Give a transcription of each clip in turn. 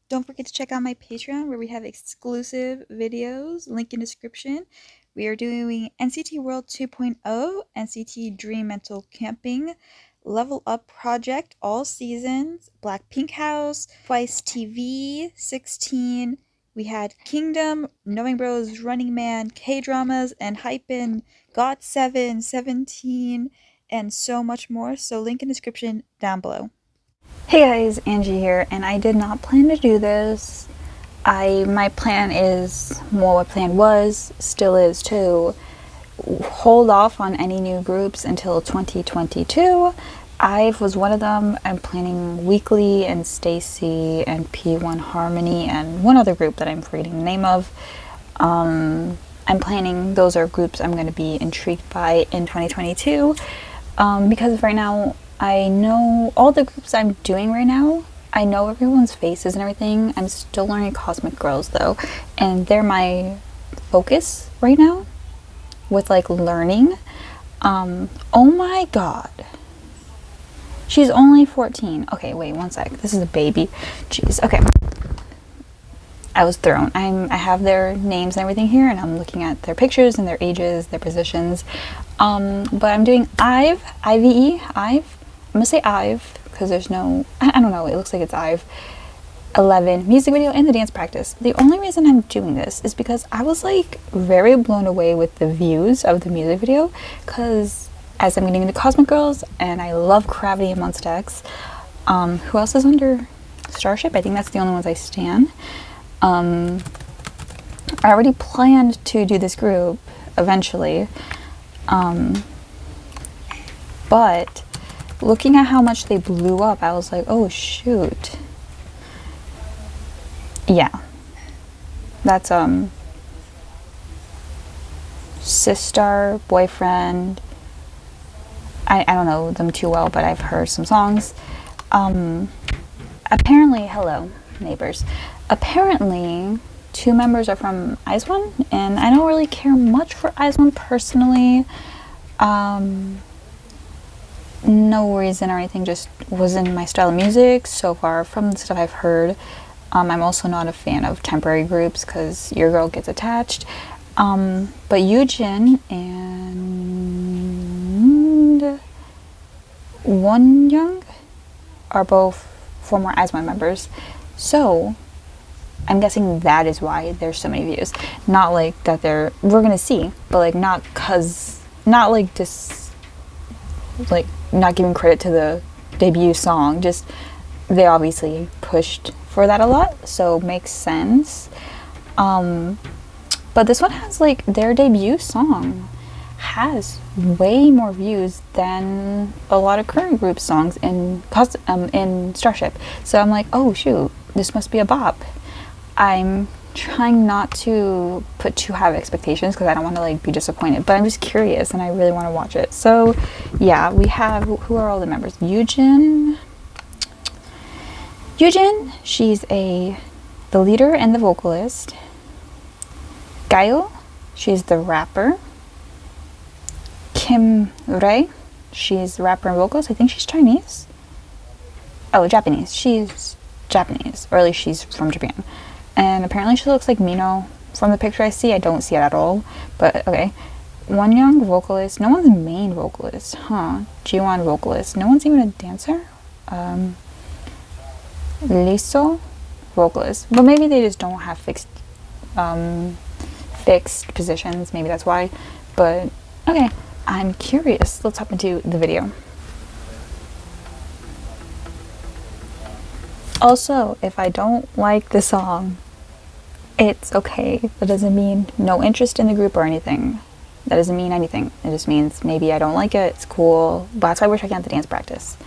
Don't forget to check out my Patreon where we have exclusive videos, link in description. We are doing NCT World 2.0, NCT Dream Mental Camping, Level Up Project, all seasons, Blackpink House, Twice TV, 16. We had Kingdom, Knowing Bros, Running Man, K-Dramas, and Hypen, GOT7, 17, and so much more. So link in description down below. Hey guys, Angie here, and I did not plan to do this. My plan is, well, what plan was, still is, to hold off on any new groups until 2022. IVE was one of them. I'm planning Weekly and Stacy and P1 Harmony and one other group that I'm forgetting the name of. I'm planning, those are groups I'm going to be intrigued by in 2022, because right now I know all the groups I'm doing right now. I know everyone's faces and everything. I'm still learning Cosmic Girls though, and they're my focus right now with like learning. Oh my god. She's only 14. Okay, wait one sec. This is a baby. Jeez. Okay. I was thrown. I have their names and everything here, and I'm looking at their pictures and their ages, their positions. But I'm doing IVE, IVE, IVE. I'm gonna say IVE because there's no, I don't know, it looks like it's IVE 11 music video and the dance practice. The only reason I'm doing this is because I was like very blown away with the views of the music video, because as I'm getting into Cosmic Girls and I love Gravity and Monsta X. Who else is under Starship? I think that's the only ones I stan. I already planned to do this group eventually, but looking at how much they blew up, I was like, oh shoot. Yeah, that's Sistar, Boyfriend. I don't know them too well, but I've heard some songs. Apparently, hello neighbors, apparently 2 members are from IZ*ONE, and I don't really care much for IZ*ONE personally. No reason or anything, just wasn't my style of music so far from the stuff I've heard. I'm also not a fan of temporary groups because your girl gets attached. But Youjin and Wonyoung are both former IZ*ONE members, so I'm guessing that is why there's so many views. Not like that we're gonna see, but like not like just like not giving credit to the debut song, just they obviously pushed for that a lot, so makes sense. But this one has like, their debut song has way more views than a lot of current group songs in Starship. So I'm like, oh shoot, this must be a bop. I'm trying not to put too high expectations because I don't want to like be disappointed, but I'm just curious and I really want to watch it. So yeah, we have, who are all the members? Youjin, she's the leader and the vocalist. Gayo, she's the rapper. Kim Rae, she's the rapper and vocalist. I think she's Chinese. Oh, Japanese. She's Japanese, or at least she's from Japan. And apparently she looks like Mino from the picture I see. I don't see it at all, but okay. Wonyoung, vocalist. No one's main vocalist, huh? Jiwon, vocalist. No one's even a dancer. Liso, vocalist. But maybe they just don't have fixed positions. Maybe that's why. But okay, I'm curious. Let's hop into the video. Also, if I don't like the song, it's okay. That doesn't mean no interest in the group or anything. That doesn't mean anything. It just means maybe I don't like it. It's cool. But that's why we're checking out the dance practice.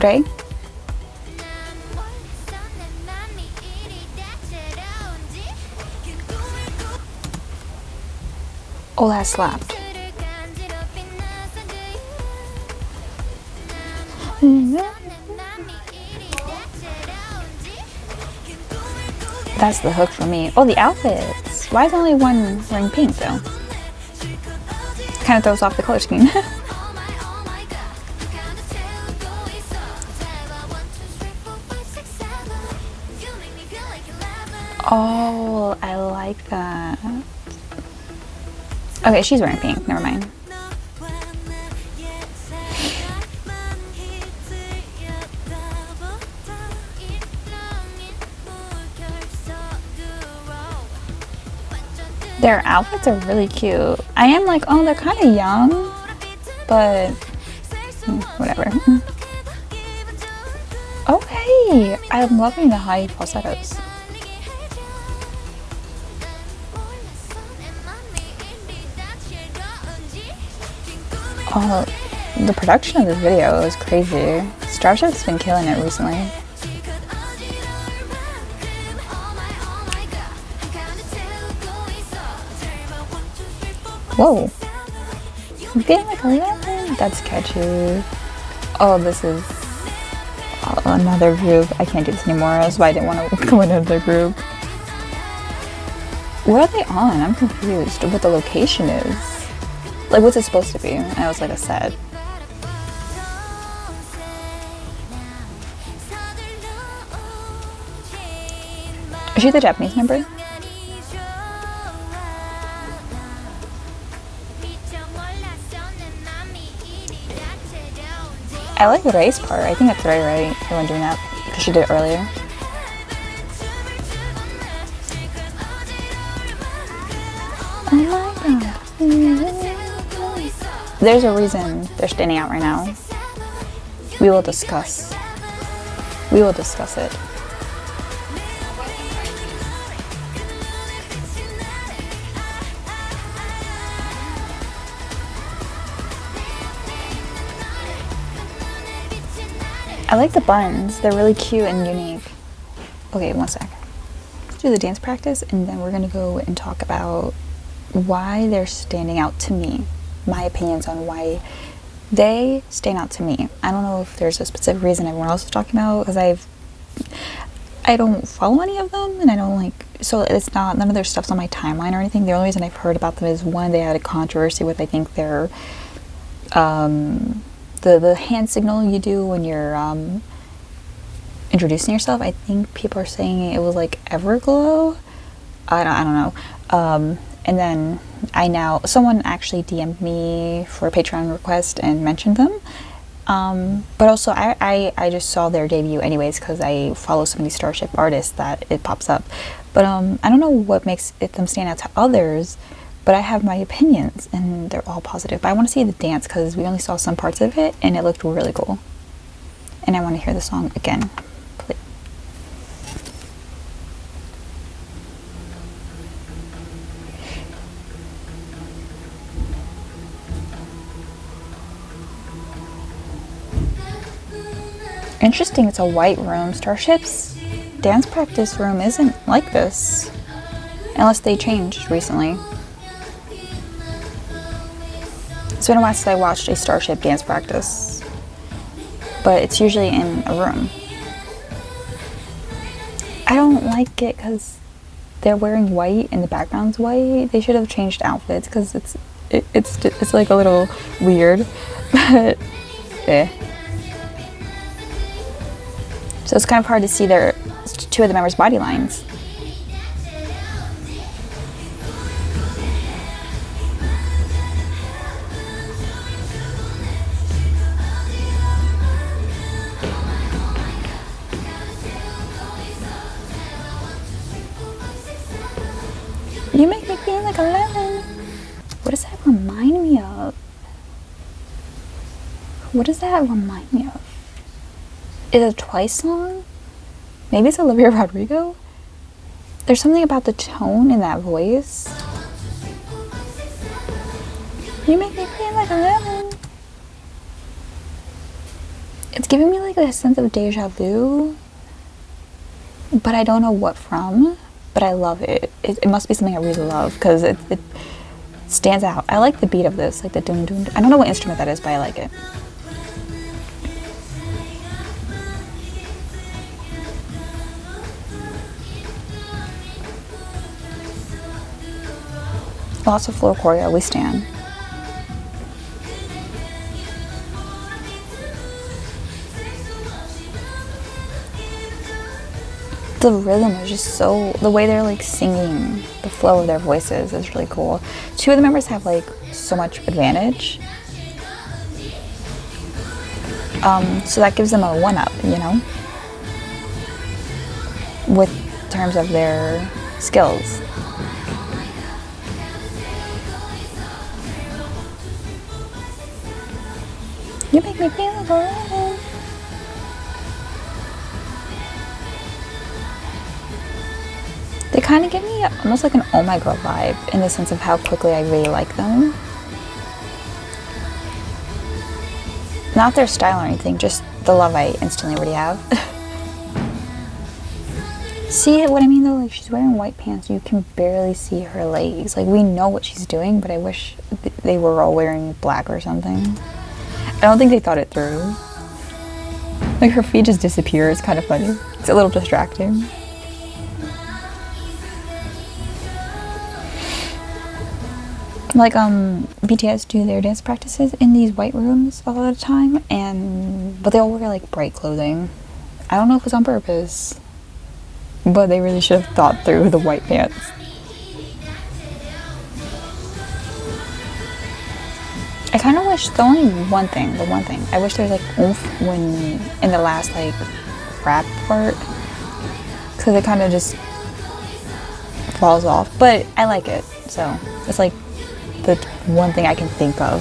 Ray? Oh, that slapped. That's the hook for me. Oh, the outfits. Why is only one wearing pink though? Kind of throws off the color scheme. Oh, I like that. Okay, she's wearing pink. Never mind. Their outfits are really cute. I am like, oh, they're kind of young, but whatever. Okay, I'm loving the high falsettos. Oh, the production of this video is crazy. Starship's been killing it recently. Whoa. Being like 11? That's catchy. Oh, this is another group. I can't do this anymore. That's why I didn't want to go into the group. What are they on? I'm confused what the location is. Like, what's it supposed to be? And it was like a set. Is she the Japanese member? I like the race part. I think that's very right. The one doing that because she did it earlier. Oh my god. There's a reason they're standing out right now. We will discuss. We will discuss it. I like the buns. They're really cute and unique. Okay, one sec. Let's do the dance practice and then we're gonna go and talk about why they're standing out to me. My opinions on why they stand out to me. I don't know if there's a specific reason everyone else is talking about because I don't follow any of them and I don't like, so it's not, none of their stuff's on my timeline or anything. The only reason I've heard about them is one, they had a controversy with, I think, their the hand signal you do when you're introducing yourself. I think people are saying it was like Everglow. I don't know. And then someone actually DM'd me for a Patreon request and mentioned them. But also I just saw their debut anyways because I follow some of these Starship artists that it pops up. But I don't know what makes them stand out to others. But I have my opinions, and they're all positive. But I want to see the dance because we only saw some parts of it, and it looked really cool. And I want to hear the song again. Please. Interesting, it's a white room. Starship's dance practice room isn't like this. Unless they changed recently. It's been a while since I watched a Starship dance practice, but it's usually in a room. I don't like it because they're wearing white and the background's white. They should have changed outfits because it's like a little weird, but eh. So it's kind of hard to see two of the members' body lines. You make me feel like 11. What does that remind me of? What does that remind me of? Is it a Twice song? Maybe it's Olivia Rodrigo? There's something about the tone in that voice. You make me feel like 11. It's giving me like a sense of deja vu, but I don't know what from. But I love it. It must be something I really love because it stands out. I like the beat of this, like the doom doom. I don't know what instrument that is, but I like it. Lots of floor choreo, we stand. The rhythm is just so, the way they're like singing, the flow of their voices is really cool. Two of the members have like so much advantage. So that gives them a one-up, you know, with terms of their skills. You make me feel good. They kind of give me almost like an Oh My Girl vibe in the sense of how quickly I really like them. Not their style or anything, just the love I instantly already have. See what I mean though? Like she's wearing white pants, you can barely see her legs. Like we know what she's doing, but I wish they were all wearing black or something. I don't think they thought it through. Like her feet just disappear, it's kind of funny. It's a little distracting. Like BTS do their dance practices in these white rooms all the time, but they all wear like bright clothing. I don't know if it's on purpose, but they really should have thought through the white pants. I kind of wish the one thing, I wish there was like oomph when in the last like rap part, because it kind of just falls off, but I like it, so it's like the one thing I can think of.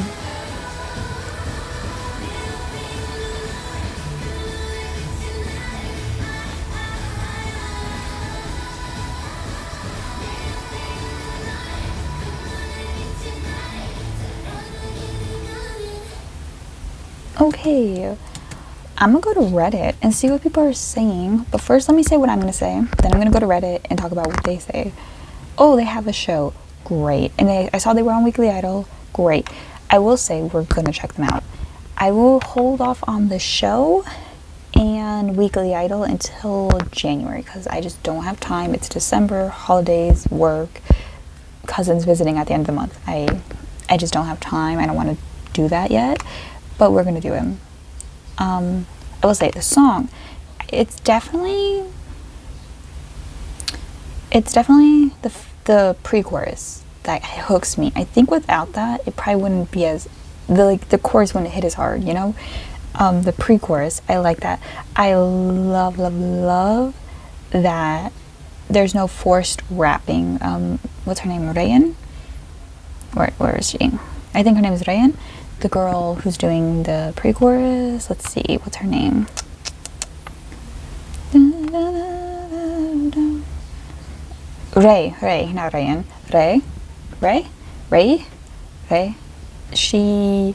Okay, I'm gonna go to Reddit and see what people are saying, but first let me say what I'm gonna say, then I'm gonna go to Reddit and talk about what they say. Oh, they have a show. Great. And I saw they were on Weekly Idol. Great. I will say we're gonna check them out. I will hold off on the show and Weekly Idol until January because I just don't have time. It's December, holidays, work, cousins visiting at the end of the month. I just don't have time. I don't want to do that yet, but we're gonna do him. I will say the song. It's definitely the pre-chorus that hooks me. I think without that, it probably wouldn't be as the chorus wouldn't hit as hard, you know. The pre-chorus, I like that. I love that there's no forced rapping. What's her name? Rayan? Where is she? I think her name is Rayan. The girl who's doing the pre-chorus. Let's see, what's her name? Ray, not Rayan. Ray. She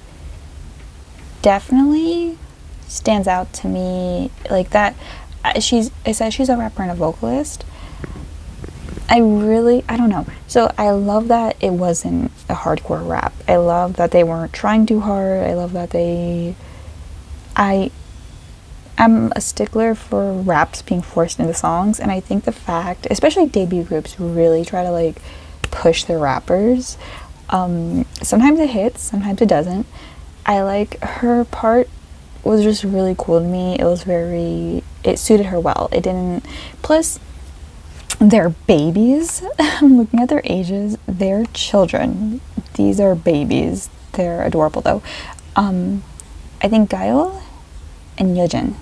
definitely stands out to me like that. It says she's a rapper and a vocalist. I don't know. So I love that it wasn't a hardcore rap. I love that they weren't trying too hard. I love that I'm a stickler for raps being forced into songs, and I think the fact, especially debut groups, really try to like push their rappers. Sometimes it hits, sometimes it doesn't. I like her part was just really cool to me. It suited her well. It didn't, plus they're babies. I'm looking at their ages. They're children. These are babies. They're adorable though. I think Gael and Yejin,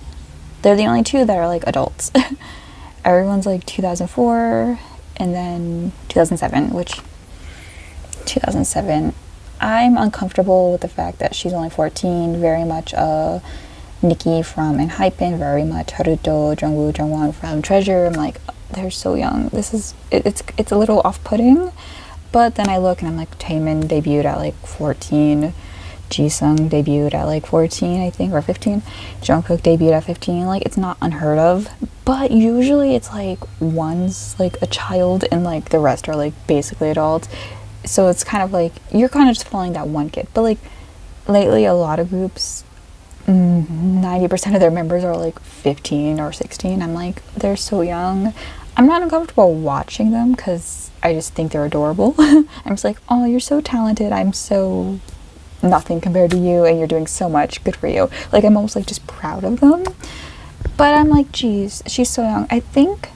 they're the only two that are like adults. Everyone's like 2004 and then 2007, which 2007, I'm uncomfortable with the fact that she's only 14, very much Nikki from ENHYPEN, very much Haruto, Jungwoo, Jungwon from Treasure. I'm like, they're so young. It's a little off-putting, but then I look and I'm like, Taemin debuted at like 14. Jisung debuted at like 14, I think, or 15. Jungkook debuted at 15. Like, it's not unheard of, but usually it's like one's like a child and like the rest are like basically adults. So it's kind of like you're kind of just following that one kid. But like lately, a lot of groups, 90% of their members are like 15 or 16. I'm like, they're so young. I'm not uncomfortable watching them because I just think they're adorable. I'm just like, oh, you're so talented. I'm so nothing compared to you, and you're doing so much. Good for you. Like, I'm almost like just proud of them. But I'm like, geez, she's so young. I think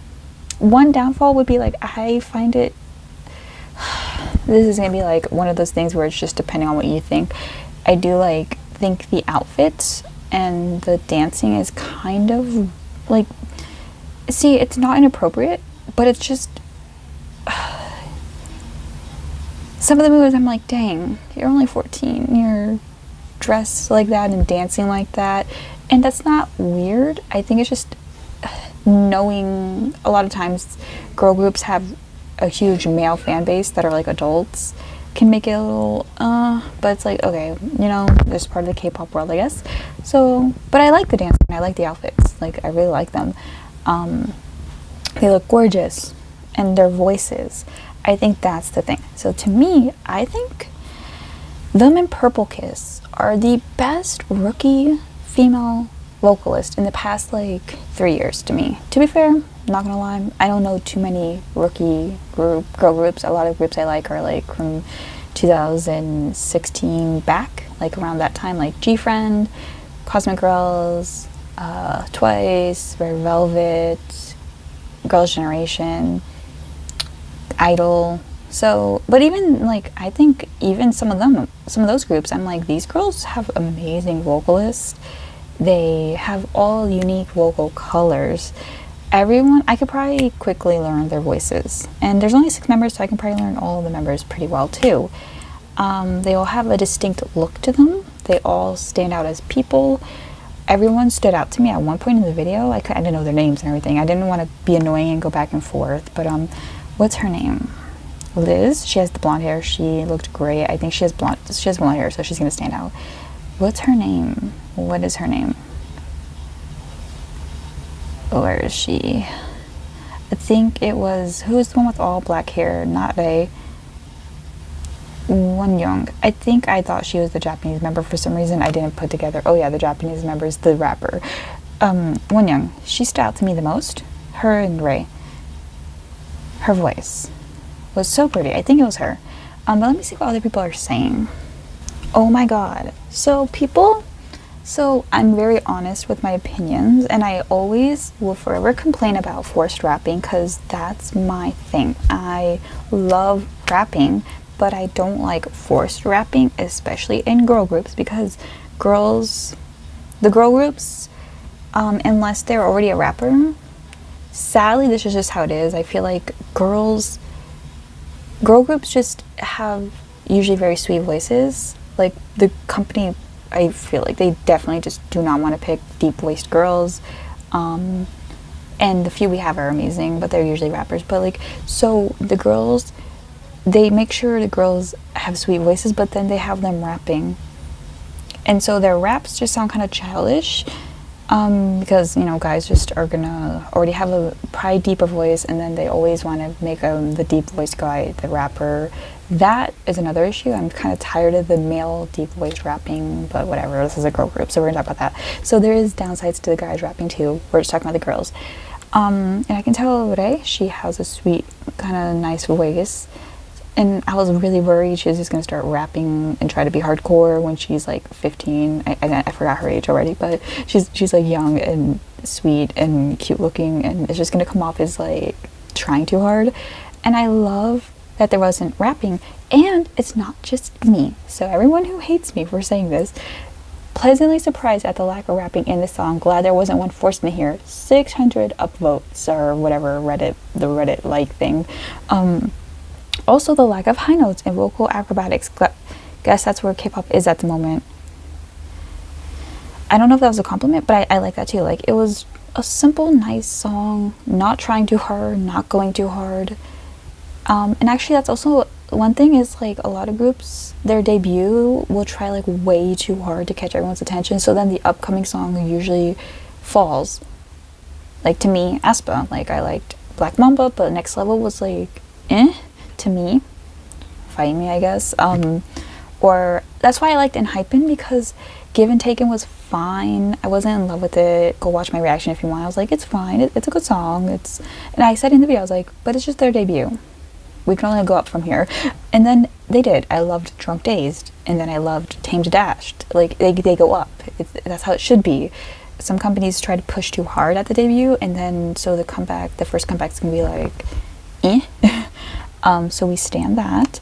one downfall would be like, I find it. This is gonna be like one of those things where it's just depending on what you think. I do like think the outfits and the dancing is kind of like, see, it's not inappropriate, but it's just some of the moves I'm like, dang, you're only 14, you're dressed like that and dancing like that. And that's not weird. I think it's just knowing a lot of times girl groups have a huge male fan base that are like adults can make it a little but it's like, okay, you know, this part of the K-pop world, I guess. So, but I like the dancing, I like the outfits, like I really like them. They look gorgeous, and their voices, I think that's the thing. So to me, I think them and Purple Kiss are the best rookie female vocalist in the past like 3 years to me. To be fair, not gonna lie, I don't know too many rookie girl groups. A lot of groups I like are like from 2016 back, like around that time, like G-Friend, Cosmic Girls, Twice, Red Velvet, Girls' Generation, Idol. So, but even like, I think even some of those groups, I'm like, these girls have amazing vocalists. They have all unique vocal colors. Everyone, I could probably quickly learn their voices. And there's only 6 members, so I can probably learn all of the members pretty well too. They all have a distinct look to them. They all stand out as people. Everyone stood out to me at one point in the video. I didn't know their names and everything. I didn't want to be annoying and go back and forth. But what's her name? Liz. She has the blonde hair. She looked great. I think she has blonde hair, so she's gonna stand out. What's her name? What is her name? Where is she? I think it was, who's the one with all black hair? Not Rei. Wonyoung. I think I thought she was the Japanese member for some reason. I didn't put together. Oh yeah, the Japanese member is the rapper. Wonyoung. She stood out to me the most. Her and Rei. Her voice was so pretty. I think it was her. But let me see what other people are saying. Oh my god. So I'm very honest with my opinions, and I always will forever complain about forced rapping because that's my thing. I love rapping, but I don't like forced rapping, especially in girl groups, because the girl groups, unless they're already a rapper, sadly this is just how it is. I feel like girl groups just have usually very sweet voices. Like the company, I feel like they definitely just do not want to pick deep-voiced girls, and the few we have are amazing, but they're usually rappers. But like, so the girls, they make sure the girls have sweet voices, but then they have them rapping, and so their raps just sound kind of childish, because, you know, guys just are gonna already have a probably deeper voice, and then they always want to make the deep voice guy the rapper. That is another issue. I'm kind of tired of the male deep voice rapping, but whatever, this is a girl group, so we're gonna talk about that. So there is downsides to the guys rapping too. We're just talking about the girls. And I can tell Rei, she has a sweet, kind of nice voice, and I was really worried she was just gonna start rapping and try to be hardcore when she's like 15. I forgot her age already, but she's like young and sweet and cute looking, and it's just gonna come off as like trying too hard. And I love that there wasn't rapping, and it's not just me. So everyone who hates me for saying this, pleasantly surprised at the lack of rapping in this song. Glad there wasn't one forced in here. 600 upvotes or whatever the Reddit like thing. Also the lack of high notes and vocal acrobatics. Guess that's where K-pop is at the moment. I don't know if that was a compliment, but I like that too. Like, it was a simple, nice song, not trying too hard, not going too hard. And actually that's also one thing is like a lot of groups, their debut will try like way too hard to catch everyone's attention, so then the upcoming song usually falls. Like to me, aespa, like I liked Black Mamba, but Next Level was like to me. Fight me, I guess. Or that's why I liked Enhypen, because Given Taken was fine. I wasn't in love with it. Go watch my reaction if you want. I was like, it's fine. It's a good song. And I said in the video, I was like, but it's just their debut. We can only go up from here. And then they did. I loved Drunk Dazed, and then I loved Tamed Dashed. Like they go up. That's how it should be. Some companies try to push too hard at the debut, and then so the first comeback's gonna be like, so we stand that.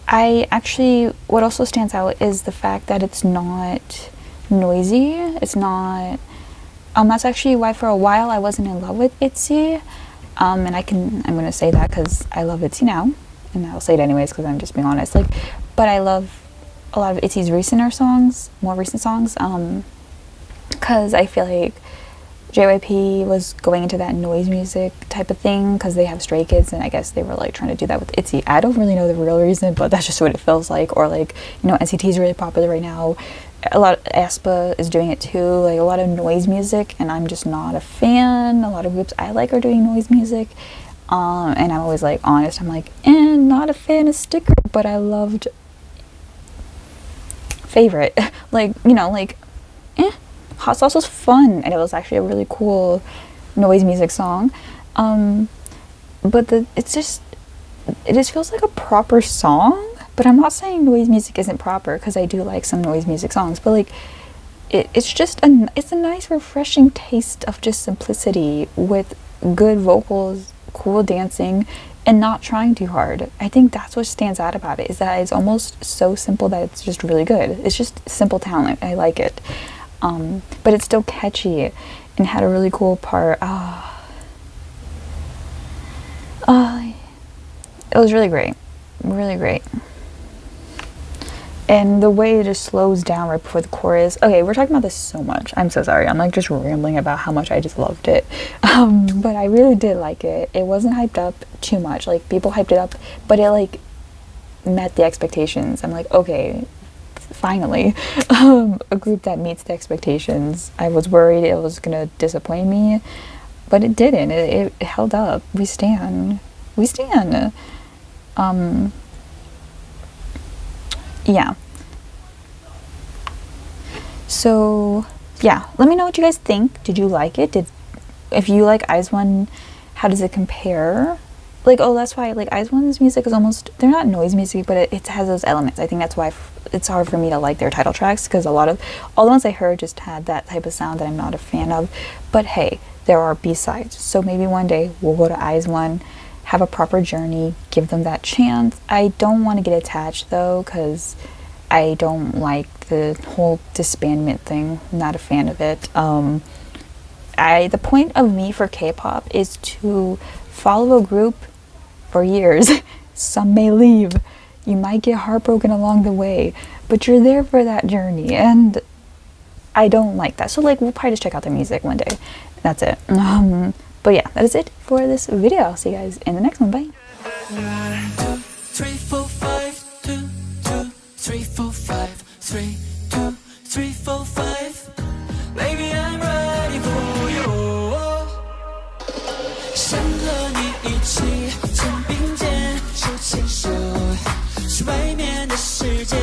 I actually, what also stands out is the fact that it's not noisy. It's not. That's actually why for a while I wasn't in love with ITZY. And I'm gonna say that because I love ITZY now, and I'll say it anyways because I'm just being honest. Like, but I love a lot of ITZY's more recent songs, because I feel like JYP was going into that noise music type of thing because they have Stray Kids, and I guess they were like trying to do that with ITZY. I don't really know the real reason, but that's just what it feels like. Or like, NCT is really popular right now. A lot of aespa is doing it too, like a lot of noise music, and I'm just not a fan. A lot of groups I like are doing noise music, and I'm always like honest. I'm like, not a fan of Sticker, but I loved Favorite. Like, Hot Sauce was fun, and it was actually a really cool noise music song. But it just feels like a proper song. But I'm not saying noise music isn't proper, because I do like some noise music songs. But like, it's a nice, refreshing taste of just simplicity with good vocals, cool dancing, and not trying too hard. I think that's what stands out about it, is that it's almost so simple that it's just really good. It's just simple talent. I like it. But it's still catchy and had a really cool part. It was really great. Really great. And the way it just slows down right before the chorus. Okay, we're talking about this so much. I'm so sorry. I'm like just rambling about how much I just loved it. But I really did like it. It wasn't hyped up too much. Like, people hyped it up, but it like met the expectations. I'm like, okay, finally, a group that meets the expectations. I was worried it was gonna disappoint me, but it didn't. It held up. We stand. Yeah. So yeah, let me know what you guys think. Did you like it? If you like IZ*ONE, how does it compare? Like, that's why, like, IZ*ONE's music is almost, they're not noise music, but it has those elements. I think that's why it's hard for me to like their title tracks, because all the ones I heard just had that type of sound that I'm not a fan of. But hey, there are B-sides, so maybe one day we'll go to IZ*ONE, have a proper journey, give them that chance. I don't want to get attached though, because I don't like the whole disbandment thing. I'm not a fan of it. The point of me for K-pop is to follow a group for years. Some may leave. You might get heartbroken along the way, but you're there for that journey, and I don't like that. So like, we'll probably just check out their music one day. That's it. But yeah, that is it for this video. I'll see you guys in the next one. Bye. 3, 4, 5, 2, 2, 3, 4, 5, 3, 2, 3, 4, 5. Baby, I'm ready for you. 想和你一起肩并肩手牵手，去外面的世界。